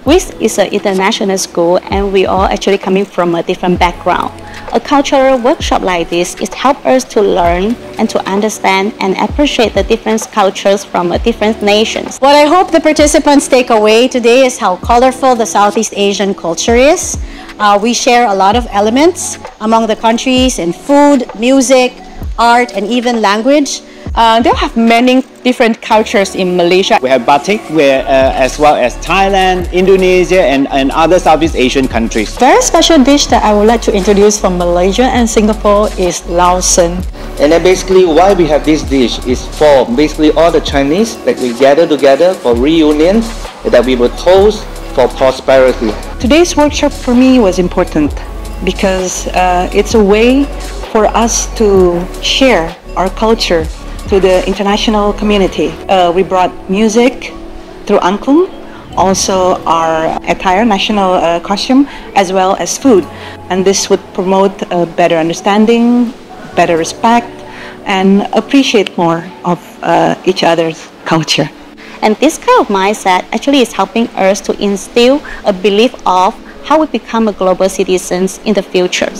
which is an international school, and we all actually coming from a different background. A cultural workshop like this is help us to learn and to understand and appreciate the different cultures from different nations. What I hope the participants take away today is how colorful the Southeast Asian culture is. We share a lot of elements among the countries in food, music, art, and even language. They have many different cultures in Malaysia. We have batik, as well as Thailand, Indonesia, and other Southeast Asian countries. Very special dish that I would like to introduce from Malaysia and Singapore is Lao Sen. And then basically why we have this dish is for basically all the Chinese that we gather together for reunion, that we will toast for prosperity. Today's workshop for me was important because it's a way for us to share our culture to the international community. We brought music through Angklung, also our attire, national costume, as well as food. And this would promote a better understanding, better respect, and appreciate more of each other's culture. And this kind of mindset actually is helping us to instill a belief of how we become a global citizens in the future.